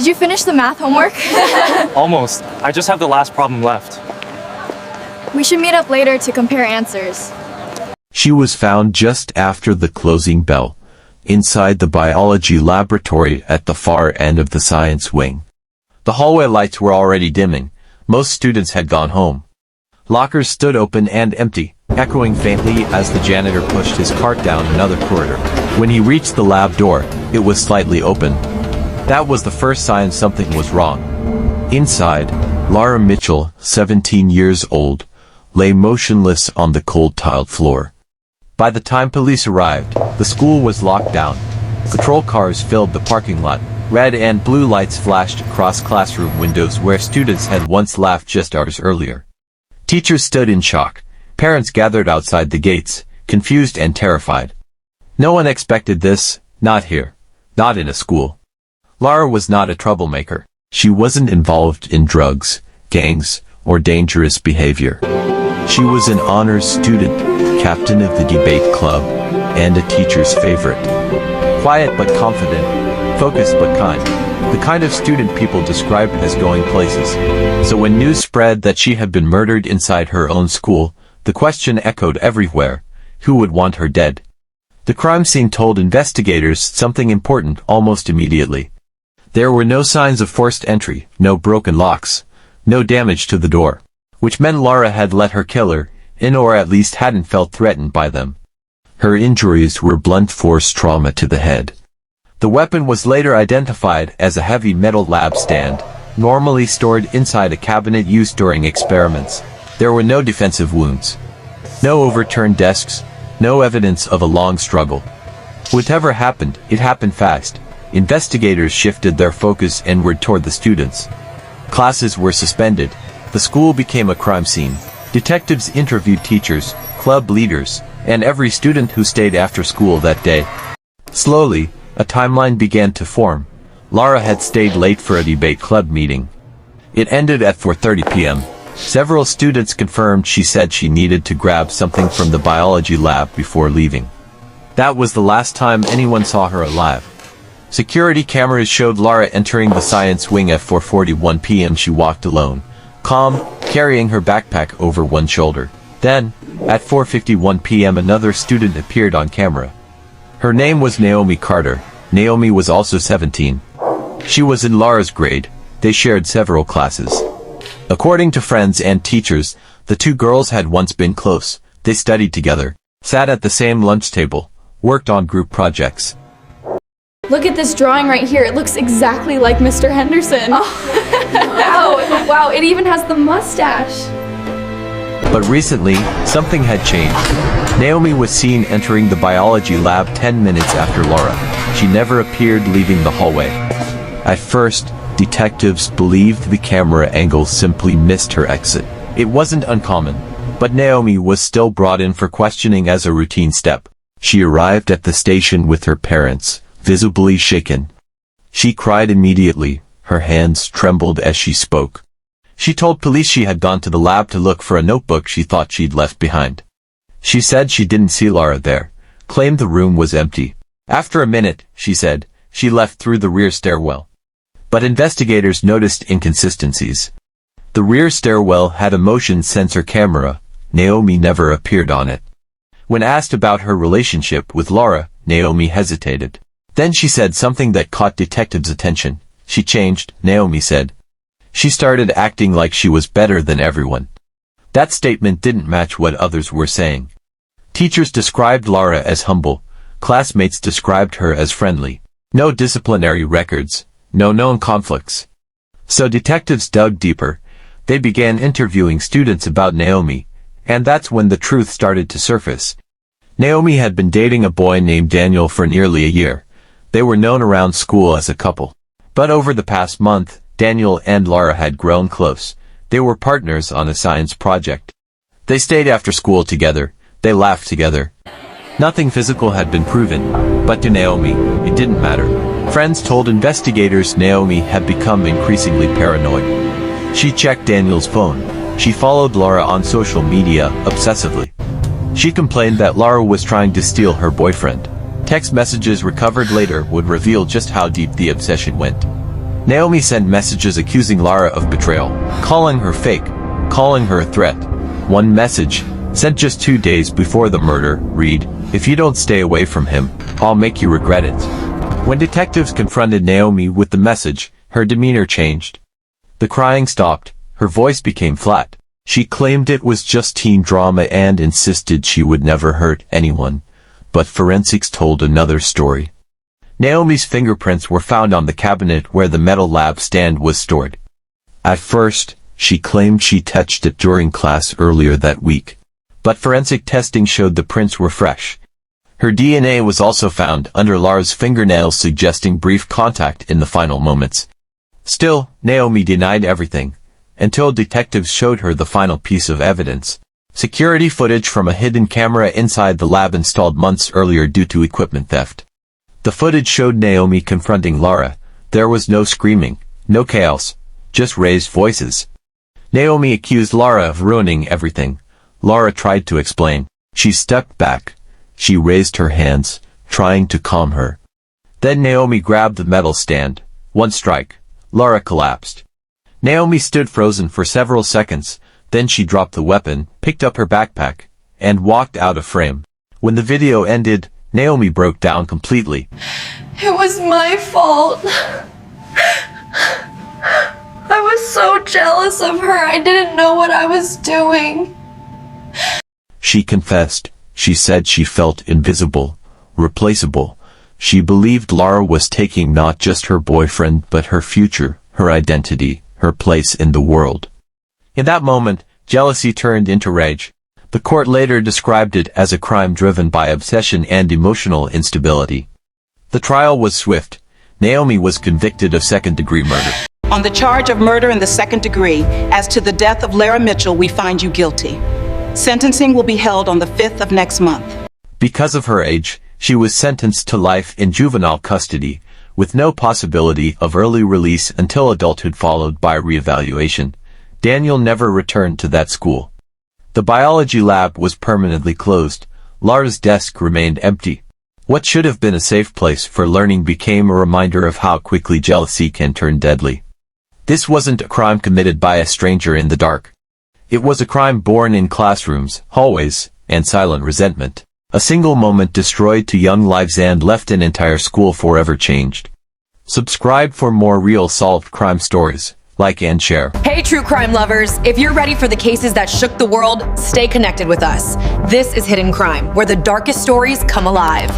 Did you finish the math homework? Almost. I just have the last problem left. We should meet up later to compare answers. She was found just after the closing bell, inside the biology laboratory at the far end of the science wing. The hallway lights were already dimming. Most students had gone home. Lockers stood open and empty, echoing faintly as the janitor pushed his cart down another corridor. When he reached the lab door, it was slightly open. That was the first sign something was wrong. Inside, Lara Mitchell, 17 years old, lay motionless on the cold tiled floor. By the time police arrived, the school was locked down. Patrol cars filled the parking lot. Red and blue lights flashed across classroom windows where students had once laughed just hours earlier. Teachers stood in shock. Parents gathered outside the gates, confused and terrified. No one expected this, not here, not in a school. Lara was not a troublemaker. She wasn't involved in drugs, gangs, or dangerous behavior. She was an honors student, captain of the debate club, and a teacher's favorite. Quiet but confident, focused but kind. The kind of student people described as going places. So when news spread that she had been murdered inside her own school, the question echoed everywhere: who would want her dead? The crime scene told investigators something important almost immediately. There were no signs of forced entry, no broken locks, no damage to the door, which meant Lara had let her killer in, or at least hadn't felt threatened by them. Her injuries were blunt force trauma to the head. The weapon was later identified as a heavy metal lab stand, normally stored inside a cabinet used during experiments. There were no defensive wounds, no overturned desks, no evidence of a long struggle. Whatever happened, it happened fast. Investigators shifted their focus inward toward the students. Classes were suspended. The school became a crime scene. Detectives interviewed teachers, club leaders, and every student who stayed after school that day. Slowly, a timeline began to form. Lara had stayed late for a debate club meeting. It ended at 4:30 p.m. Several students confirmed she said she needed to grab something from the biology lab before leaving. That was the last time anyone saw her alive. Security cameras showed Lara entering the science wing at 4:41 p.m. She walked alone, calm, carrying her backpack over one shoulder. Then, at 4:51 p.m. another student appeared on camera. Her name was Naomi Carter. Naomi was also 17. She was in Lara's grade. They shared several classes. According to friends and teachers, the two girls had once been close. They studied together, sat at the same lunch table, worked on group projects. Look at this drawing right here. It looks exactly like Mr. Henderson. Oh. Wow, it even has the mustache. But recently, something had changed. Naomi was seen entering the biology lab 10 minutes after Lara. She never appeared leaving the hallway. At first, detectives believed the camera angle simply missed her exit. It wasn't uncommon, but Naomi was still brought in for questioning as a routine step. She arrived at the station with her parents, visibly shaken. She cried immediately. Her hands trembled as she spoke. She told police she had gone to the lab to look for a notebook she thought she'd left behind. She said she didn't see Lara there, claimed the room was empty. After a minute, she said, she left through the rear stairwell. But investigators noticed inconsistencies. The rear stairwell had a motion sensor camera. Naomi never appeared on it. When asked about her relationship with Lara, Naomi hesitated. Then she said something that caught detectives' attention. She changed, Naomi said. She started acting like she was better than everyone. That statement didn't match what others were saying. Teachers described Lara as humble. Classmates described her as friendly. No disciplinary records. No known conflicts. So detectives dug deeper. They began interviewing students about Naomi, and that's when the truth started to surface. Naomi had been dating a boy named Daniel for nearly a year. They were known around school as a couple. But over the past month, Daniel and Lara had grown close. They were partners on a science project. They stayed after school together. They laughed together. Nothing physical had been proven, but to Naomi, it didn't matter. Friends told investigators Naomi had become increasingly paranoid. She checked Daniel's phone. She followed Lara on social media obsessively. She complained that Lara was trying to steal her boyfriend. Text messages recovered later would reveal just how deep the obsession went. Naomi sent messages accusing Lara of betrayal, calling her fake, calling her a threat. One message, sent just 2 days before the murder, read, "If you don't stay away from him, I'll make you regret it." When detectives confronted Naomi with the message, her demeanor changed. The crying stopped, her voice became flat. She claimed it was just teen drama and insisted she would never hurt anyone. But forensics told another story. Naomi's fingerprints were found on the cabinet where the metal lab stand was stored. At first, she claimed she touched it during class earlier that week. But forensic testing showed the prints were fresh. Her DNA was also found under Lara's fingernails, suggesting brief contact in the final moments. Still, Naomi denied everything, until detectives showed her the final piece of evidence. Security footage from a hidden camera inside the lab installed months earlier due to equipment theft. The footage showed Naomi confronting Lara. There was no screaming, no chaos, just raised voices. Naomi accused Lara of ruining everything. Lara tried to explain. She stepped back. She raised her hands, trying to calm her. Then Naomi grabbed the metal stand. One strike. Lara collapsed. Naomi stood frozen for several seconds. Then she dropped the weapon, picked up her backpack, and walked out of frame. When the video ended, Naomi broke down completely. It was my fault. I was so jealous of her. I didn't know what I was doing. She confessed. She said she felt invisible, replaceable. She believed Lara was taking not just her boyfriend but her future, her identity, her place in the world. In that moment, jealousy turned into rage. The court later described it as a crime driven by obsession and emotional instability. The trial was swift. Naomi was convicted of second-degree murder. On the charge of murder in the second degree, as to the death of Lara Mitchell, we find you guilty. Sentencing will be held on the 5th of next month. Because of her age, she was sentenced to life in juvenile custody, with no possibility of early release until adulthood followed by reevaluation. Daniel never returned to that school. The biology lab was permanently closed. Lara's desk remained empty. What should have been a safe place for learning became a reminder of how quickly jealousy can turn deadly. This wasn't a crime committed by a stranger in the dark. It was a crime born in classrooms, hallways, and silent resentment. A single moment destroyed 2 young lives and left an entire school forever changed. Subscribe for more real solved crime stories. Like and share. Hey true crime lovers, if you're ready for the cases that shook the world, stay connected with us. This is Hidden Crime, where the darkest stories come alive.